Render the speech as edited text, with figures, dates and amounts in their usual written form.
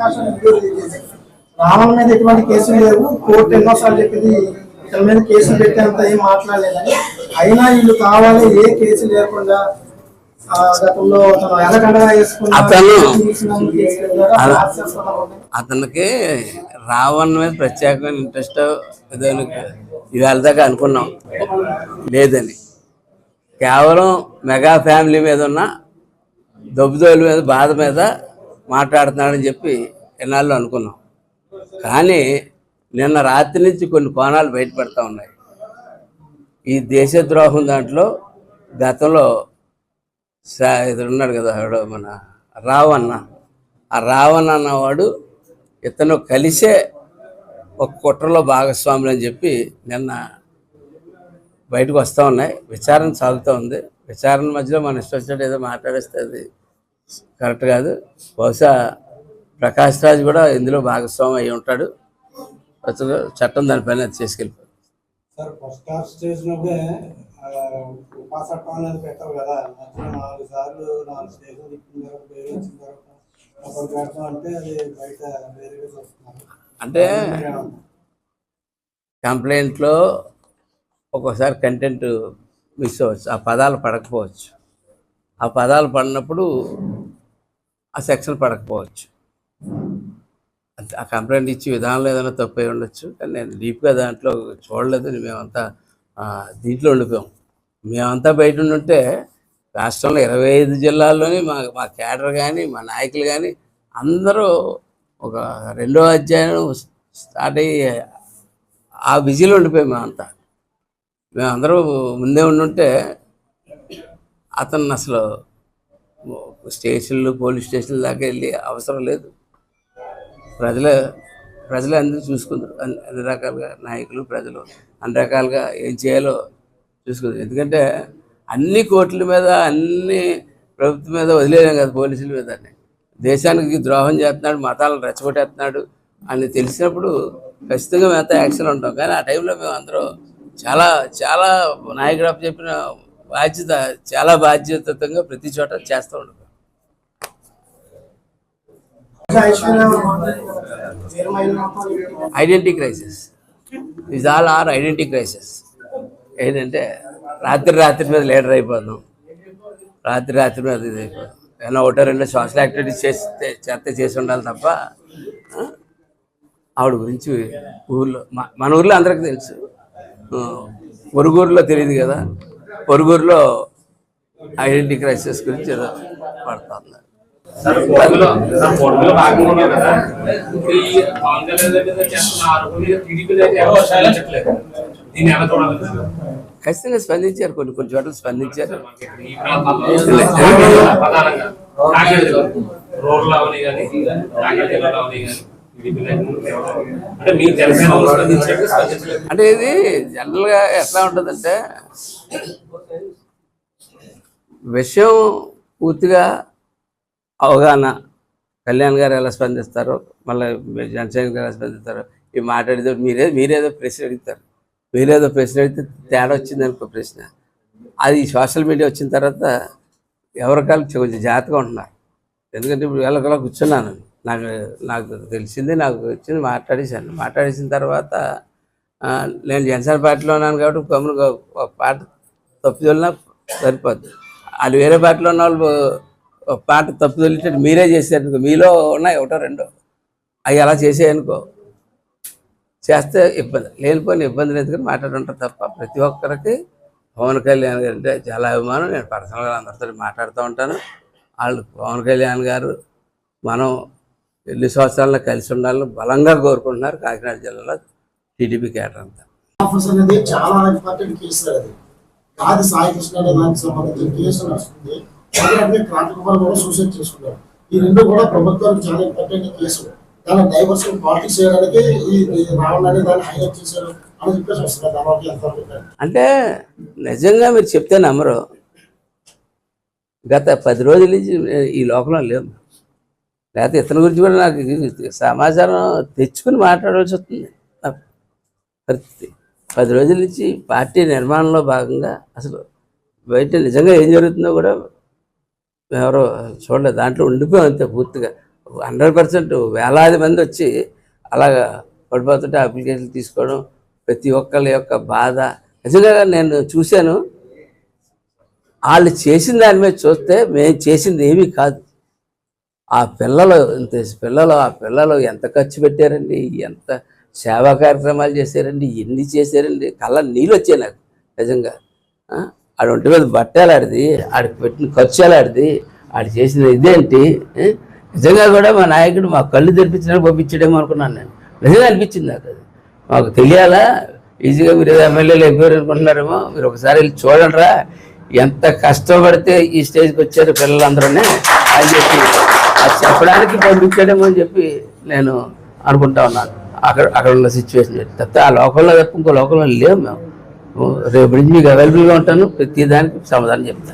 ప్రకాశం video release చేశారు. రావణ్ మీద ఎటువంటి కేసులు లేవు, కోర్టు ఎన్నోసార్లు చెప్పింది ఇతని మీద కేసులు పెట్టేంత ఏం మాట్లాడలేదని, అయినా వీళ్ళు కావాలి ఏ కేసు లేకుండా అతనికి రావణ్ మీద ప్రత్యేకమైన ఇంట్రెస్ట్ ఇవాళ దాకా అనుకున్నాం లేదని. కేవలం మెగా ఫ్యామిలీ మీద ఉన్న దొబ్బుదోలు మీద బాధ మీద మాట్లాడుతున్నాడని చెప్పి ఎన్నాళ్ళు అనుకున్నాం. కానీ నిన్న రాత్రి నుంచి కొన్ని కోణాలు బయటపడతా ఉన్నాయి. ఈ దేశద్రోహం దాంట్లో గతంలో ఇతడు ఉన్నాడు కదా మన రావణ, ఆ రావణ అన్నవాడు ఇతను కలిసే ఒక కుట్రలో భాగస్వాములు అని చెప్పి నిన్న బయటకు వస్తూ ఉన్నాయి. విచారణ సాగుతూ ఉంది. విచారణ మధ్యలో మన ఇష్టం వచ్చినట్టు ఏదో మాట్లాడేస్తే అది కరెక్ట్ కాదు. బహుశా ప్రకాష్ రాజ్ కూడా ఇందులో భాగస్వామి అయి ఉంటాడు. చట్టం దానిపైన చేసుకెళ్ళిపోయింది. అంటే కంప్లైంట్లో ఒక్కోసారి కంటెంట్ మిస్ అవ్వచ్చు, ఆ పదాలు పడకపోవచ్చు. ఆ పదాలు పడినప్పుడు ఆ సెక్షన్ పడకపోవచ్చు. ఆ కంప్లైంట్ ఇచ్చి విధానంలో ఏదైనా తప్పు అయి ఉండొచ్చు. కానీ నేను డీప్గా దాంట్లో చూడలేదు. మేమంతా దీంట్లో ఉండిపోయాం. మేమంతా బయట ఉంటే రాష్ట్రంలో 25 జిల్లాల్లోని మా క్యాడర్ కానీ మా నాయకులు కానీ అందరూ ఒక 2వ అధ్యాయం స్టార్ట్ అయ్యి ఆ బిజీలో ఉండిపోయాం. మేమందరూ ముందే ఉండుంటే అతను అసలు స్టేషన్లు పోలీస్ స్టేషన్ల దాకా వెళ్ళి అవసరం లేదు. ప్రజలే అందరూ చూసుకుంటారు. అన్ని రకాలుగా నాయకులు ప్రజలు అన్ని రకాలుగా ఏం చేయాలో చూసుకుంటారు. ఎందుకంటే అన్ని కోర్టుల మీద అన్ని ప్రభుత్వం మీద వదిలేయడం కదా, పోలీసుల మీద. దేశానికి ద్రోహం చేస్తున్నాడు, మతాలను రెచ్చగొట్టేస్తున్నాడు అని తెలిసినప్పుడు ఖచ్చితంగా మేమంతా యాక్షన్ ఉంటాం. కానీ ఆ టైంలో మేము అందరూ చాలా చాలా నాయకుడు చెప్పిన బాధ్యత చాలా బాధ్యతగా ప్రతి చోట చేస్తూ ఉంటాం. Identity crisis is all are identity crisis. ఏంటంటే రాత్రి మీద లీడర్ అయిపోదాం, రాత్రి మీద ఇది అయిపోదాం. ఏమైనా 1-2 సోషల్ యాక్టివిటీస్ చేసి ఉండాలి తప్ప ఆవిడ గురించి ఊళ్ళో మన ఊర్లో అందరికీ తెలుసు, పొరుగురులో తెలియదు కదా. పొరుగురులో ఐడెంటిటీ క్రైసిస్ గురించి ఏదో పడుతూ ఉన్నారు. ఖచ్చితంగా స్పందించారు, కొన్ని చోట్ల స్పందించారు. అంటే ఇది జనరల్గా ఎట్లా ఉంటుందంటే విషయం పూర్తిగా అవగాహన. కళ్యాణ్ గారు ఎలా స్పందిస్తారో, మళ్ళీ జనసేన గారు ఎలా స్పందిస్తారో, ఇవి మాట్లాడితే మీరేదో ప్రశ్న అడుగుతారు. మీరేదో ప్రశ్న అడిగితే తేడా వచ్చింది అనుకో ప్రశ్న, అది సోషల్ మీడియా వచ్చిన తర్వాత ఎవరికాలు కొంచెం జాగ్రత్తగా ఉంటున్నారు. ఎందుకంటే ఇప్పుడు వెళ్ళకలా కూర్చున్నాను, నాకు తెలిసింది, నాకు వచ్చింది, మాట్లాడేసిన తర్వాత నేను జనసేన పార్టీలో ఉన్నాను కాబట్టి కమ్మును ఒక పాట తప్పుదొలినా సరిపోద్ది. వాళ్ళు వేరే పార్టీలో ఉన్న వాళ్ళు ఒక పాట తప్పుదొలితే మీరే చేశారనుకో, మీలో ఉన్నాయి 1-2 అవి అలా చేసేయనుకో, చేస్తే ఇబ్బంది, లేనిపోయిన ఇబ్బంది లేదు కానీ మాట్లాడుంటారు తప్ప. ప్రతి ఒక్కరికి పవన్ కళ్యాణ్ గారు అంటే చాలా అభిమానం. నేను పర్సనల్గా అందరితో మాట్లాడుతూ ఉంటాను. వాళ్ళు పవన్ కళ్యాణ్ గారు మనం ఎన్ని సంవత్సరాల్లో కలిసి ఉండాలని బలంగా కోరుకుంటున్నారు కాకినాడ జిల్లాలో టీడీపీ క్యాడర్ అంతా. చాలా ఇంపార్టెంట్ కేసు అది. కాదు సాయి కృష్ణ దానికి సంబంధించిన కేసు నడుస్తుంది. క్రాంతికుమార్ కూడా సూసైడ్ చేసుకున్నారు. ఈ రెండు కూడా ప్రభుత్వానికి చాలా ఇంపార్టెంట్ కేసు. దాని డైవర్షన్ పాలిటిక్స్ చేయడానికి ఈ రావణ్ అనే దాన్ని హైలైట్ చేశారు అని చెప్పేసి వస్తున్నారు. దానివల్ల ఎంత అంటే నిజంగా మీరు చెప్తే నమ్మరు. గత 10 రోజుల నుంచి ఈ లోకంలో లేవు. లేకపోతే ఇతని గురించి కూడా నాకు సమాచారం తెచ్చుకుని మాట్లాడాల్సి వస్తుంది. పరిస్థితి 10 రోజుల నుంచి పార్టీ నిర్మాణంలో భాగంగా అసలు బయట నిజంగా ఏం జరుగుతుందో కూడా ఎవరో చూడలేదు. దాంట్లో ఉండిపోయాం అంతే పూర్తిగా. 100% వేలాది మంది వచ్చి అలాగా పడిపోతుంటే అప్లికేషన్లు తీసుకోవడం, ప్రతి ఒక్కళ్ళ యొక్క బాధ నిజంగా నేను చూశాను. వాళ్ళు చేసిన దాని మీద చూస్తే మేము చేసింది ఏమీ కాదు. ఆ పిల్లలు ఆ పిల్లలు ఎంత ఖర్చు పెట్టారండి, ఎంత సేవా కార్యక్రమాలు చేశారండి, ఎన్ని చేశారండి. కళ్ళ నీళ్ళు వచ్చాయి నాకు నిజంగా. ఆడ ఒంటి మీద బట్టలాడిది, ఆడికి పెట్టిన ఖర్చు ఎలాడిది, ఆడు చేసిన ఇదేంటి. నిజంగా కూడా మా నాయకుడు మా కళ్ళు తెరిపించినట్టు పంపించాడేమో అనుకున్నాను నేను. నిజంగా అనిపించింది నాకు. అది మాకు తెలియాలా, ఈజీగా మీరు ఏదో ఎమ్మెల్యేలు అయిపోయారు అనుకుంటున్నారేమో, మీరు ఒకసారి వెళ్ళి చూడండిరా ఎంత కష్టపడితే ఈ స్టేజ్కి వచ్చారు పిల్లలందరూ అని చెప్పి అది చెప్పడానికి పంపించాడేమో అని చెప్పి నేను అనుకుంటా ఉన్నాను. అక్కడ ఉన్న సిచ్యువేషన్ తప్ప ఆ లోకంలో తప్ప ఇంకో లోకంలో లేవు మేము. రేపు నుంచి మీకు అవైలబుల్గా ఉంటాను, ప్రతి దానికి సమాధానం చెప్తాను.